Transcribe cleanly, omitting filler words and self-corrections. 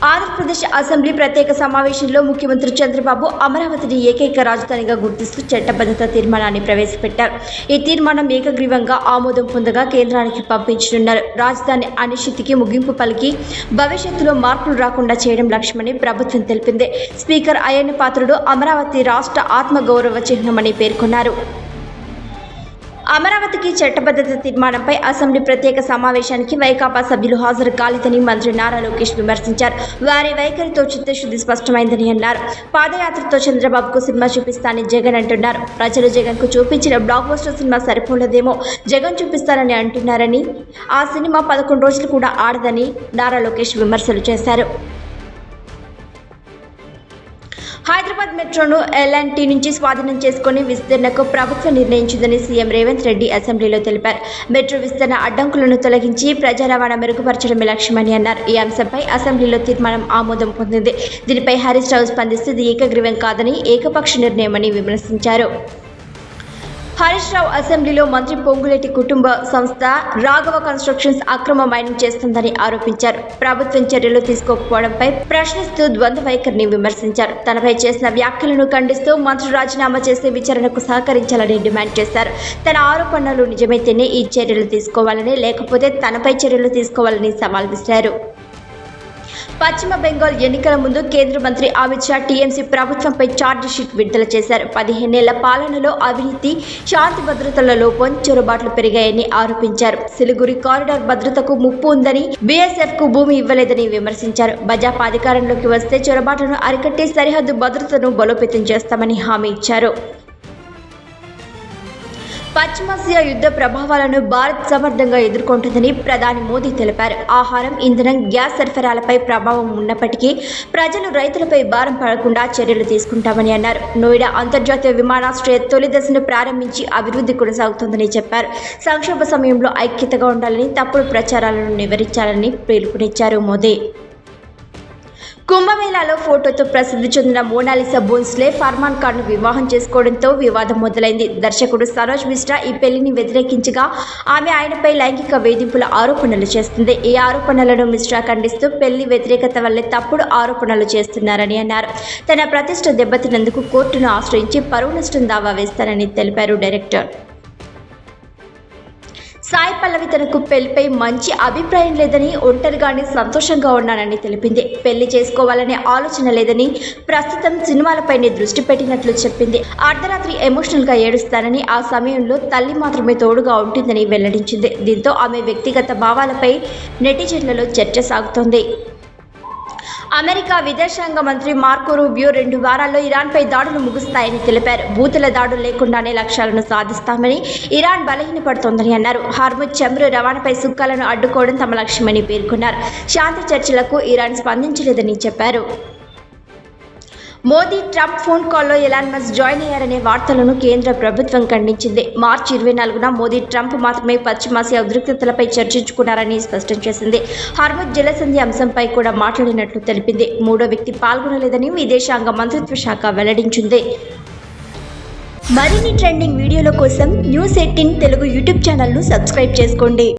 Andhra Pradesh assembly ప్రత్యేక సమావేశంలో ముఖ్యమంత్రి చంద్రబాబు అమరావతిని ఏకైక రాజధానిగా గుర్తిస్తూ చట్టబద్ధత తీర్మానాన్ని ప్రవేశపెట్టారు. ఈ తీర్మానం ఏకగ్రీవంగా ఆమోదం పొందగా కేంద్రానికి పంపించనున్నారు. రాజధాని అనిశ్చితికి ముగింపు పలికి భవిష్యత్తులో మార్పులు రాకుండా చేయడం లక్ష్యమని ప్రభుత్వం తెలిపింది. స్పీకర్ అయ్యన్న పాత్రుడు అమరావతి రాష్ట్ర ఆత్మగౌరవ చిహ్నమని పేర్కొన్నారు. అమరావతికి చట్టబద్ధత తీర్మానంపై అసెంబ్లీ ప్రత్యేక సమావేశానికి వైకాపా సభ్యులు హాజరు కాలేదని మంత్రి నారా లోకేష్ విమర్శించారు. వారి వైఖరితో చిత్తశుద్ధి స్పష్టమైందని అన్నారు. పాదయాత్రతో చంద్రబాబుకు సినిమా చూపిస్తానని జగన్ అంటున్నారు. ప్రజలు జగన్కు చూపించిన బ్లాక్ బస్టర్ సినిమా సరిపోలేదేమో, జగన్ చూపిస్తానని అంటున్నారని, ఆ సినిమా 11 రోజులు కూడా ఆడదని నారా లోకేష్ విమర్శలు చేశారు. హైదరాబాద్ మెట్రోను ఎల్ఎన్టీ నుంచి స్వాధీనం చేసుకుని విస్తరణకు ప్రభుత్వం నిర్ణయించిందని సీఎం రేవంత్ రెడ్డి అసెంబ్లీలో తెలిపారు. మెట్రో విస్తరణ అడ్డంకులను తొలగించి ప్రజా రవాణా మెరుగుపరచడమే లక్ష్యమని అన్నారు. ఈ అంశంపై అసెంబ్లీలో తీర్మానం ఆమోదం పొందింది. దీనిపై హరీష్ రావు స్పందిస్తూ ఇది ఏకగ్రీవం కాదని ఏకపక్ష నిర్ణయమని విమర్శించారు. హరీష్ రావు అసెంబ్లీలో మంత్రి పొంగులేటి కుటుంబ సంస్థ రాఘవ కన్స్ట్రక్షన్స్ అక్రమ మైనింగ్ చేస్తుందని ఆరోపించారు. ప్రభుత్వం చర్యలు తీసుకోకపోవడంపై ప్రశ్నిస్తూ ద్వంద్వ వైఖరిని విమర్శించారు. తనపై చేసిన వ్యాఖ్యలను ఖండిస్తూ మంత్రి రాజీనామా చేసి విచారణకు సహకరించాలని డిమాండ్ చేశారు. తన ఆరోపణలు నిజమైతేనే ఈ చర్యలు తీసుకోవాలని, లేకపోతే తనపై చర్యలు తీసుకోవాలని సవాల్ విసిరారు. పశ్చిమ బెంగాల్ ఎన్నికల ముందు కేంద్ర మంత్రి అమిత్ షా టీఎంసీ ప్రభుత్వంపై ఛార్జ్ షీట్ విడుదల చేశారు. 15 ఏళ్ల పాలనలో అవినీతి, శాంతి భద్రతల లోపం, చొరబాట్లు పెరిగాయని ఆరోపించారు. సిలిగురి కారిడార్ భద్రతకు ముప్పు ఉందని, బీఎస్ఎఫ్ కు భూమి ఇవ్వలేదని విమర్శించారు. భాజపా అధికారంలోకి వస్తే చొరబాట్లను అరికట్టి సరిహద్దు భద్రతను బలోపేతం చేస్తామని హామీ ఇచ్చారు. పశ్చిమాసియా యుద్ధ ప్రభావాలను భారత్ సమర్థంగా ఎదుర్కొంటుందని ప్రధాని మోదీ తెలిపారు. ఆహారం, ఇంధనం, గ్యాస్ సరఫరాలపై ప్రభావం ఉన్నప్పటికీ ప్రజలు, రైతులపై భారం పడకుండా చర్యలు తీసుకుంటామని అన్నారు. నోయిడా అంతర్జాతీయ విమానాశ్రయ తొలి దశను ప్రారంభించి అభివృద్ధి కొనసాగుతోందని చెప్పారు. సంక్షోభ సమయంలో ఐక్యతగా ఉండాలని, తప్పుడు ప్రచారాలను నివారించాలని పిలుపునిచ్చారు మోదీ. కుంభమేళాలో ఫోటోతో ప్రసిద్ధి చెందిన మోనాలిసా బోన్స్లే ఫర్మాన్ ఖాన్ను వివాహం చేసుకోవడంతో వివాదం మొదలైంది. దర్శకుడు సరోజ్ మిశ్రా ఈ పెళ్లిని వ్యతిరేకించగా ఆమె ఆయనపై లైంగిక వేధింపుల ఆరోపణలు చేస్తుంది. ఈ ఆరోపణలను మిశ్రా ఖండిస్తూ పెళ్లి వ్యతిరేకత వల్లే తప్పుడు ఆరోపణలు చేస్తున్నారని అన్నారు. తన ప్రతిష్ట దెబ్బతిన్నందుకు కోర్టును ఆశ్రయించి పరువు నష్టం దావా వేస్తానని తెలిపారు డైరెక్టర్. సాయి పల్లవి తనకు పెళ్లిపై మంచి అభిప్రాయం లేదని, ఒంటరిగానే సంతోషంగా ఉన్నానని తెలిపింది. పెళ్లి చేసుకోవాలనే ఆలోచన లేదని, ప్రస్తుతం సినిమాలపైనే దృష్టి పెట్టినట్లు చెప్పింది. అర్ధరాత్రి ఎమోషనల్గా ఏడుస్తానని, ఆ సమయంలో తల్లి మాత్రమే తోడుగా ఉంటుందని వెల్లడించింది. దీంతో ఆమె వ్యక్తిగత భావాలపై నెటిజన్లలో చర్చ సాగుతోంది. అమెరికా విదేశాంగ మంత్రి మార్కో రూబియో 2 వారాల్లో ఇరాన్పై దాడులు ముగుస్తాయని తెలిపారు. భూతుల దాడులు లేకుండానే లక్ష్యాలను సాధిస్తామని, ఇరాన్ బలహీనపడుతోందని అన్నారు. హార్ముజ్ చమురు రవాణాపై సుంకాలను అడ్డుకోవడం తమ లక్ష్యమని పేర్కొన్నారు. శాంతి చర్చలకు ఇరాన్ స్పందించలేదని చెప్పారు. మోదీ, ట్రంప్ ఫోన్ కాల్లో ఎలాన్ మస్క్ జాయిన్ అయ్యారనే వార్తలను కేంద్ర ప్రభుత్వం ఖండించింది. మార్చి 24న మోదీ, ట్రంప్ మాత్రమే పశ్చిమాసియా ఉద్రిక్తతలపై చర్చించుకున్నారని స్పష్టం చేసింది. హార్ముజ్ జలసంధి అంశంపై కూడా మాట్లాడినట్లు తెలిపింది. మూడో వ్యక్తి పాల్గొనలేదని విదేశాంగ మంత్రిత్వ శాఖ వెల్లడించింది. మరిన్ని ట్రెండింగ్ వీడియోల కోసం న్యూస్ 18 తెలుగు యూట్యూబ్ ఛానల్ను సబ్స్క్రైబ్ చేసుకోండి.